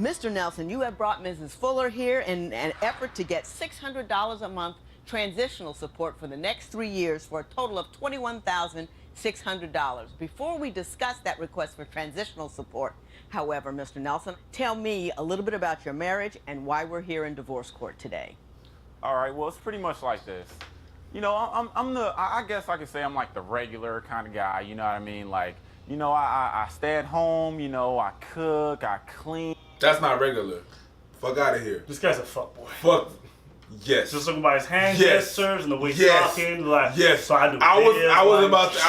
Mr. Nelson, you have brought Mrs. Fuller here in an effort to get $600 a month transitional support for the next 3 years for a total of $21,600. Before we discuss that request for transitional support, however, Mr. Nelson, tell me a little bit about your marriage and why we're here in divorce court today. All right, well, it's pretty much like this. You know, I guess I could say I'm like the regular kind of guy, you know what I mean? Like, you know, I stay at home, you know, I cook, I clean. That's not regular. Fuck out of here. This guy's a fuckboy. Fuck. Yes. Just looking by his hand yes. gestures and the way he's yes. talking, like yes. So I do. I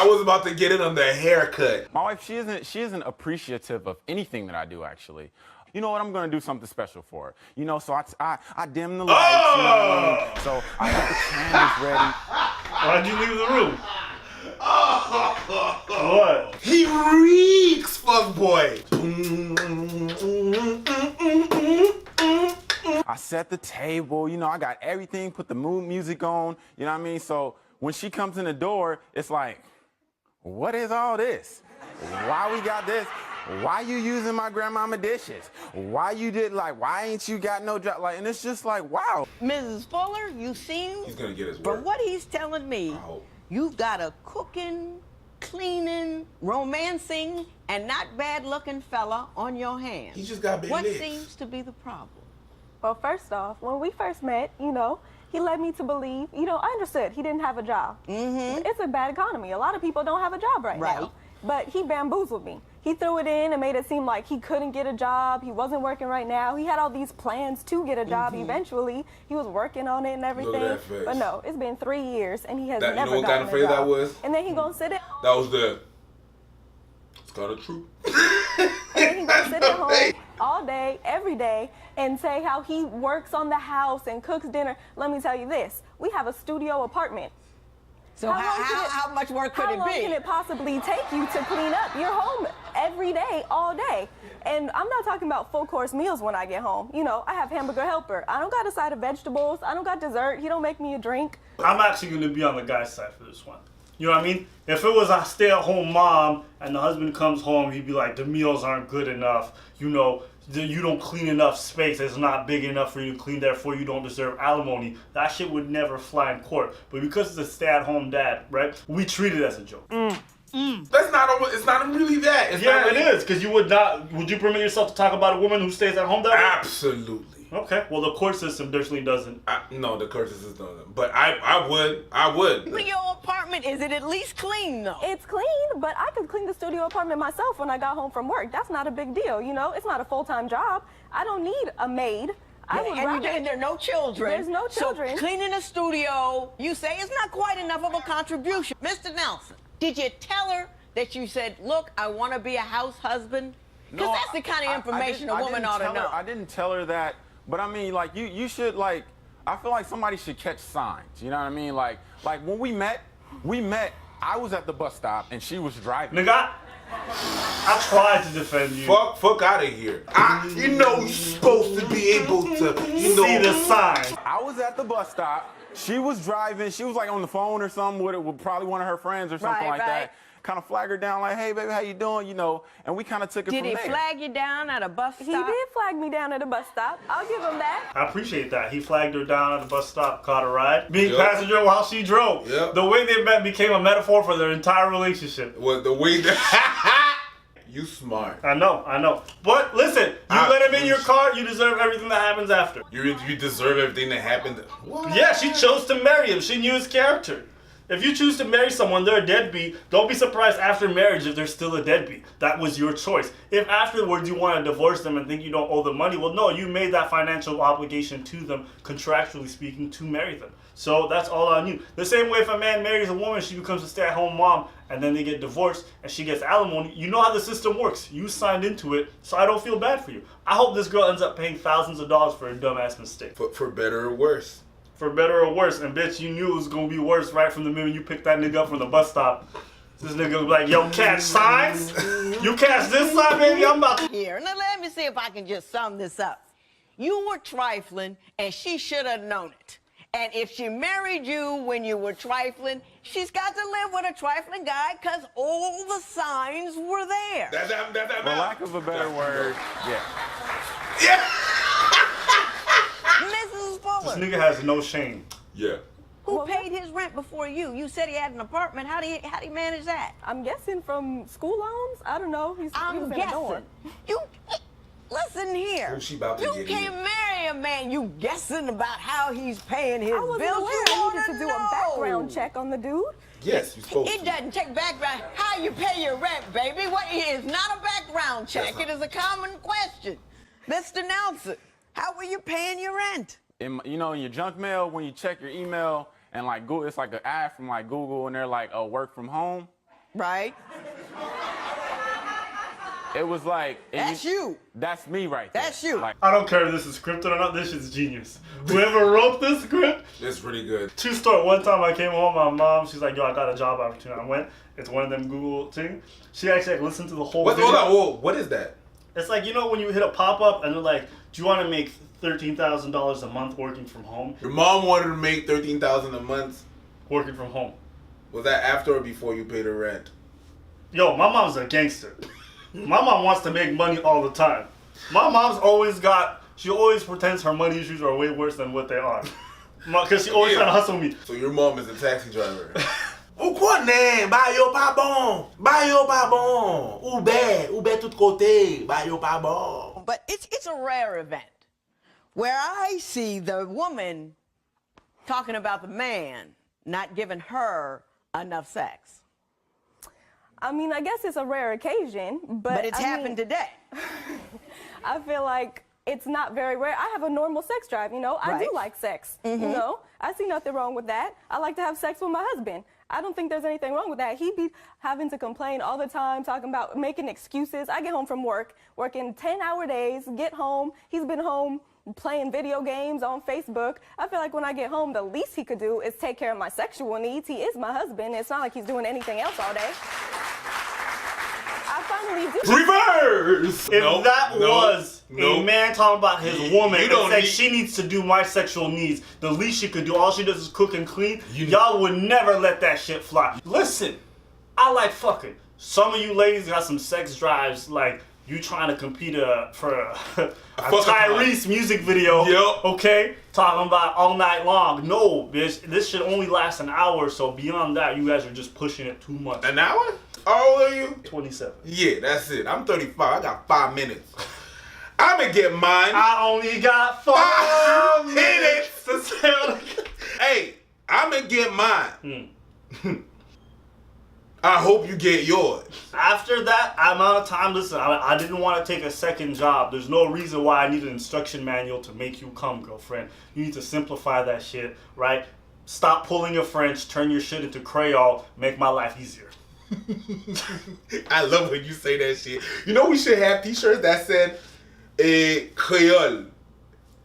was about to get it on the haircut. My wife, she isn't appreciative of anything that I do actually. You know what? I'm gonna do something special for her. You know, so I dim the lights. Oh! You know what I mean? So I got the candles ready. Why'd you leave the room? What? He reeks, fuckboy. I set the table, you know, I got everything, put the mood music on, you know what I mean? So when she comes in the door, it's like, what is all this? Why we got this? Why you using my grandmama dishes? Why ain't you got no job? Like, and it's just like, wow. Mrs. Fuller, you seem, He's gonna get his from work. what he's telling me, Oh. you've got a cooking, cleaning, romancing, and not bad-looking fella on your hands. He just got big What legs. seems to be the problem? Well, first off, when we first met, he led me to believe, I understood he didn't have a job. Mm-hmm. It's a bad economy. A lot of people don't have a job right now. But he bamboozled me. He threw it in and made it seem like he couldn't get a job. He wasn't working right now. He had all these plans to get a job eventually. He was working on it and everything. Look at that face. But no, it's been 3 years and he has That, never you know what kind gotten of a phrase job. that was? And then he gonna sit at That was the. It's kind of true. And then he gonna sit at home all day, every day, and say how he works on the house and cooks dinner. Let me tell you this: we have a studio apartment. So how much work could How it long be? can it possibly take you to clean up your home every day, all day? And I'm not talking about full course meals when I get home. I have hamburger helper. I don't got a side of vegetables. I don't got dessert. He don't make me a drink. I'm actually going to be on the guy's side for this one. You know what I mean? If it was a stay-at-home mom and the husband comes home, he'd be like, the meals aren't good enough. You don't clean enough space. It's not big enough for you to clean. Therefore, you don't deserve alimony. That shit would never fly in court. But because it's a stay-at-home dad, right? We treat it as a joke. That's not. It's not really that. It's Yeah, not it is. Because you would not. Would you permit yourself to talk about a woman who stays at home that way? Absolutely. Okay. Well, the court system definitely doesn't. No, the court system doesn't. But I would. But your apartment, is it at least clean, though? It's clean, but I could clean the studio apartment myself when I got home from work. That's not a big deal, It's not a full-time job. I don't need a maid. And there are no children. There's no children. So cleaning a studio, you say it's not quite enough of a contribution. Mr. Nelson, did you tell her that you said, look, I want to be a house husband? Because that's the kind of information a woman ought to know. I didn't tell her that, but I mean, like, you should, like, I feel like somebody should catch signs, you know what I mean? Like when we met, I was at the bus stop and she was driving. Nigga, I tried to defend you. Fuck out of here. You're supposed to be able to, See the sign. I was at the bus stop. She was driving. She was like on the phone or something with probably one of her friends or something like that. Kind of flag her down like, hey, baby, how you doing? And we kind of took it from there. Did he flag you down at a bus stop? He did flag me down at a bus stop. I'll give him that. I appreciate that. He flagged her down at the bus stop, caught a ride. Being passenger while she drove. Yep. The way they met became a metaphor for their entire relationship. Well, the way that you smart. I know. But listen, you let him in your car, you deserve everything that happens after. You deserve everything that happened. What? Yeah, she chose to marry him. She knew his character. If you choose to marry someone, they're a deadbeat, don't be surprised after marriage if they're still a deadbeat. That was your choice. If afterwards you want to divorce them and think you don't owe them money, well, no, you made that financial obligation to them, contractually speaking, to marry them. So that's all on you. The same way if a man marries a woman, she becomes a stay-at-home mom, and then they get divorced, and she gets alimony. You know how the system works. You signed into it, so I don't feel bad for you. I hope this girl ends up paying thousands of dollars for a dumbass mistake. For better or worse. For better or worse, and bitch, you knew it was gonna be worse right from the minute you picked that nigga up from the bus stop. This nigga was like, yo, catch signs? You catch this sign, baby? I'm about to... Here, now let me see if I can just sum this up. You were trifling, and she should have known it. And if she married you when you were trifling, she's got to live with a trifling guy because all the signs were there. For lack of a better word, yeah. Mrs. This Fuller, nigga has no shame. Yeah. who paid his rent before you? You said he had an apartment. How do you manage that? I'm guessing from school loans. I don't know. He I'm was in a dorm. guessing. You listen here. Who she about to you get can't in? marry a man. You guessing about how he's paying his I wasn't bills. aware You I wanna needed to do a know. background check on the dude. Yes, you supposed It to. doesn't take background. How you pay your rent, baby? What it is not a background check. It is a common question. Let's denounce it. How were you paying your rent? In your junk mail, when you check your email and like Google, it's like an ad from like Google, and they're like, "Oh, work from home." Right? It was like That's you. That's me right there. That's you. Like, I don't care if this is scripted or not. This shit's genius. Whoever wrote this script. It's pretty good. True story. One time I came home, my mom, she's like, "Yo, I got a job opportunity." I went. It's one of them Google things. She actually listened to the whole What, video. hold on, whoa, what is that? It's like, when you hit a pop-up and they're like, "Do you want to make $13,000 a month working from home?" Your mom wanted to make $13,000 a month. Working from home. Was that after or before you paid her rent? Yo, my mom's a gangster. My mom wants to make money all the time. My mom's she always pretends her money issues are way worse than what they are. Because she always trying to hustle me. So your mom is a taxi driver. O quoi, né? Ba yo pas bon. Ba yo pas bon. Uber tout côté. Ba yo pas bon. But it's a rare event where I see the woman talking about the man not giving her enough sex. I mean, I guess it's a rare occasion, but It's I happened mean, today. I feel like it's not very rare. I have a normal sex drive, I do Right. like sex, I see nothing wrong with that. I like to have sex with my husband. I don't think there's anything wrong with that. He'd be having to complain all the time, talking about making excuses. I get home from work, working 10-hour days, get home. He's been home playing video games on Facebook. I feel like when I get home, the least he could do is take care of my sexual needs. He is my husband. It's not like he's doing anything else all day. I finally do. Reverse! If that was a man talking about his woman you and don't said need- she needs to do my sexual needs, the least she could do, all she does is cook and clean, y'all would never let that shit fly. Listen, I like fucking. Some of you ladies got some sex drives, like you trying to compete for a Tyrese music video, Yep. okay? Talking about all night long. No, bitch, this should only last an hour, so beyond that, you guys are just pushing it too much. An hour? How old are you? 27. Yeah, that's it. I'm 35. I got 5 minutes. I'ma get mine. I only got 5 minutes to sell. Hey, I'ma get mine. I hope you get yours. After that amount of time, listen, I didn't want to take a second job. There's no reason why I need an instruction manual to make you come, girlfriend. You need to simplify that shit, right? Stop pulling your French, turn your shit into Creole, make my life easier. I love when you say that shit. You know we should have t-shirts that said, Creole.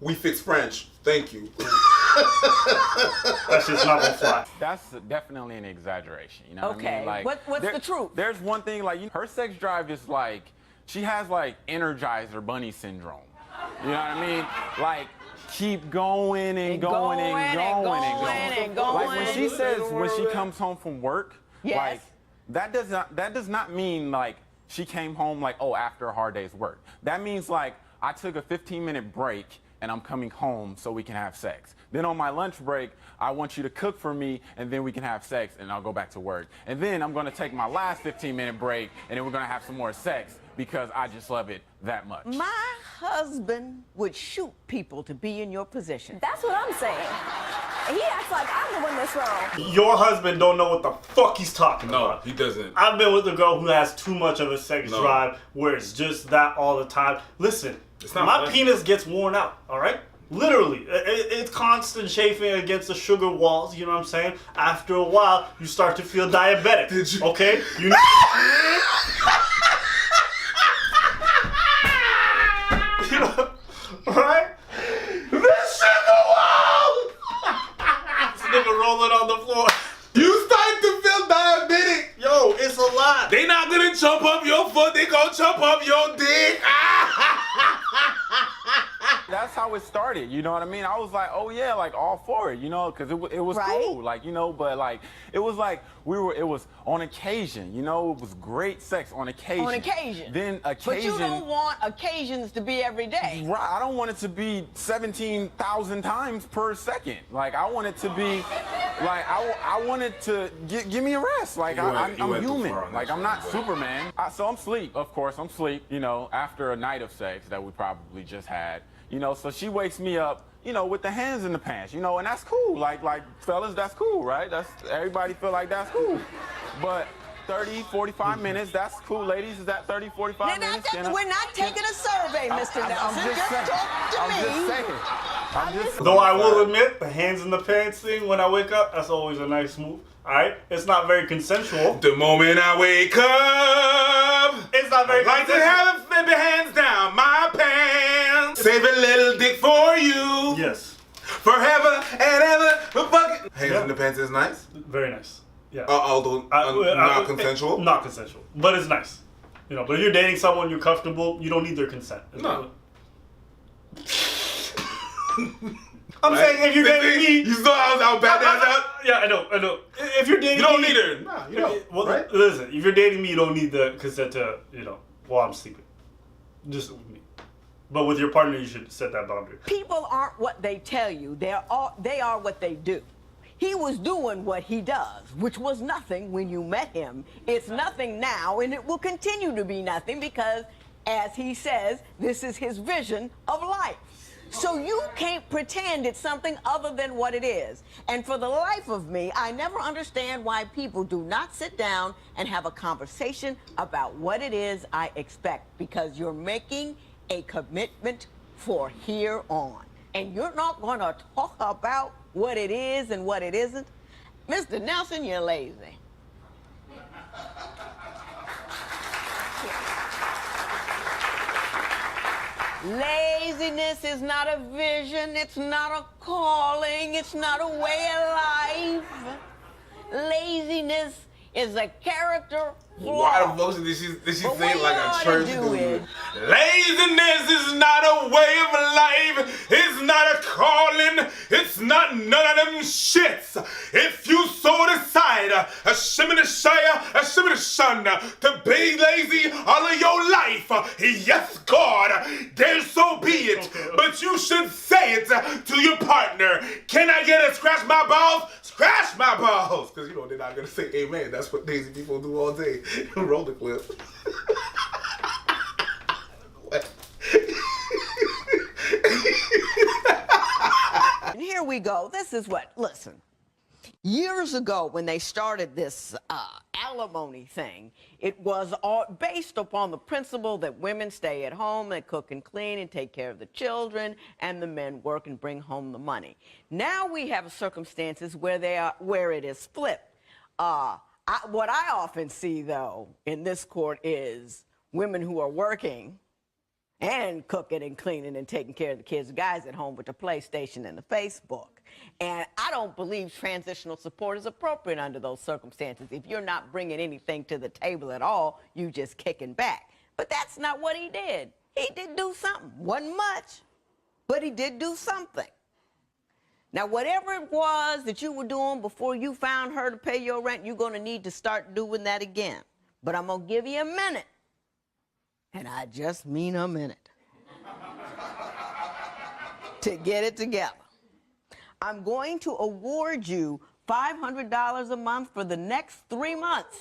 We fix French. Thank you. That shit's not gonna fly. that's definitely an exaggeration. You know what I Okay, mean? Like, what's the truth? There's one thing, like, her sex drive is like, she has like Energizer Bunny syndrome. You know what I mean? Like, keep going and going and going and going. Like when she says when she comes home from work, Yes. like that does not mean like she came home like, oh, after a hard day's work. That means like I took a 15-minute break and I'm coming home so we can have sex. Then on my lunch break, I want you to cook for me and then we can have sex and I'll go back to work. And then I'm gonna take my last 15-minute break and then we're gonna have some more sex because I just love it that much. My husband would shoot people to be in your position. That's what I'm saying. And he acts like I'm the one that's wrong. Your husband don't know what the fuck he's talking about. he doesn't. I've been with a girl who has too much of a sex drive where it's just that all the time. Listen, It's not my fun. penis gets worn out, all right? Literally. It's constant chafing against the sugar walls, you know what I'm saying? After a while, you start to feel diabetic, Did you- okay? You You know, right? This shit go wild! This nigga rolling on the floor. You start to feel diabetic. Yo, it's a lot. They not gonna chop up your foot, they gonna chop up your dick. That's that's how it started. You know what I mean? I was like, oh yeah, like all for it, you know, because it was Right. cool, like, you know. But like it was like it was on occasion, you know. It was great sex on occasion. On occasion. Then occasion. But you don't want occasions to be every day. Right, I don't want it to be 17,000 times per second. Like I want it to be, like I want it to give me a rest. Like You went I'm too human. far on that Like I'm shit, not but- Superman. So I'm sleep, of course. I'm sleep. You know, after a night of sex that we probably just had. You know, so she wakes me up. You know, with the hands in the pants. You know, and that's cool. Like fellas, that's cool, right? That's everybody feel like that's cool. But 30, 45 minutes, that's cool, ladies. Is that 30, 45 minutes? We're not taking a survey, Mr. Nelson. Just talk to I'm me. just saying. I'm just Though I will admit, the hands in the pants thing when I wake up, that's always a nice move. Alright? It's not very consensual. The moment I wake up, It's not very like to consensual. have it flip your hands down my pants. Save a little dick for you. Yes. Forever and ever. Fuck. Hands Yeah. in the pants is nice. Very nice. Yeah. Although not consensual. Not consensual. But it's nice. You know, but if you're dating someone you're comfortable, you don't need their consent. No. I'm saying if you're dating me. You saw how bad that's up? Yeah, I know. If you're dating You don't me, need her. Nah, you don't. Well, right? listen, if you're dating me, you don't need the consent to, while I'm sleeping. Just with me. But with your partner, you should set that boundary. People aren't what they tell you. They are what they do. He was doing what he does, which was nothing when you met him. It's nothing now, and it will continue to be nothing because, as he says, this is his vision of life. So you can't pretend it's something other than what it is. And for the life of me, I never understand why people do not sit down and have a conversation about what it is I expect, because you're making a commitment for here on. And you're not going to talk about what it is and what it isn't. Mr. Nelson, you're lazy. Laziness is not a vision, it's not a calling, it's not a way of life. Laziness is a character flaw. Why the fuck did she But say what it like you a ought to church do dude? is- Laziness is not a way of life. It's not a calling. It's not none of them shits. If you so decide, a shimmy shire, a shimmy shun, to be lazy all of your life, yes, God, then so be it. Okay. But you should say it to your partner. Can I get a scratch my balls? Scratch my balls. Because, they're not going to say amen. That's what lazy people do all day. Roll the clip. And here we go. This is what, listen. Years ago, when they started this alimony thing, it was all based upon the principle that women stay at home and cook and clean and take care of the children, and the men work and bring home the money. Now we have circumstances where it is flipped. What I often see, though, in this court is women who are working and cooking and cleaning and taking care of the kids, guys at home with the PlayStation and the Facebook. And I don't believe transitional support is appropriate under those circumstances. If you're not bringing anything to the table at all, you just kicking back. But that's not what he did. He did do something. Wasn't much, but he did do something. Now, whatever it was that you were doing before you found her to pay your rent, you're going to need to start doing that again. But I'm going to give you a minute. And I just mean a minute. To get it together. I'm going to award you $500 a month for the next 3 months.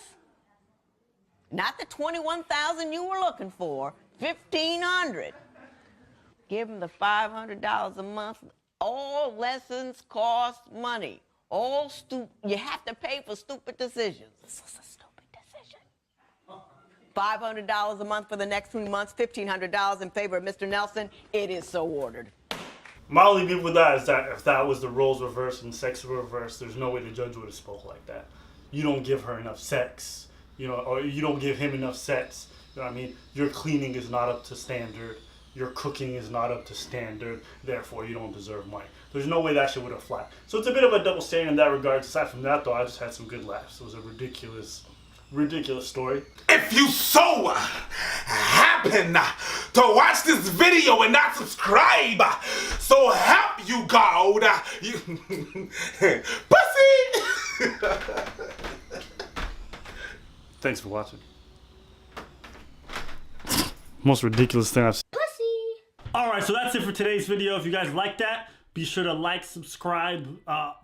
Not the $21,000 you were looking for, $1,500. Give him the $500 a month. All lessons cost money. You have to pay for stupid decisions. This is a stupid decision. $500 a month for the next 3 months, $1,500 in favor of Mr. Nelson. It is so ordered. My only beef with that is that if that was the roles reversed and sex reversed, there's no way the judge would have spoke like that. You don't give her enough sex, or you don't give him enough sex. You know what I mean? Your cleaning is not up to standard. Your cooking is not up to standard. Therefore, you don't deserve money. There's no way that shit would have fly. So it's a bit of a double standard in that regard. Aside from that, though, I just had some good laughs. It was a ridiculous story. If you so happen to watch this video and not subscribe. So help you God. Pussy! Thanks for watching. Most ridiculous thing I've seen. Alright, so that's it for today's video. If you guys like that, be sure to like, subscribe,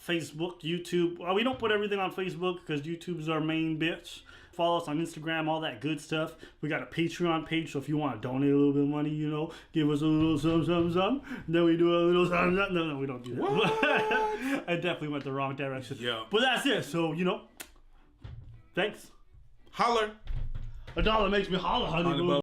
Facebook, YouTube. Well, we don't put everything on Facebook because YouTube's our main bitch. Follow us on Instagram, all that good stuff. We got a Patreon page, so if you want to donate a little bit of money, you know, give us a little some. Then we do a little some. No, we don't do that. I definitely went the wrong direction. Yeah. But that's it. So, you know, thanks. Holler. $1 makes me holler, honey.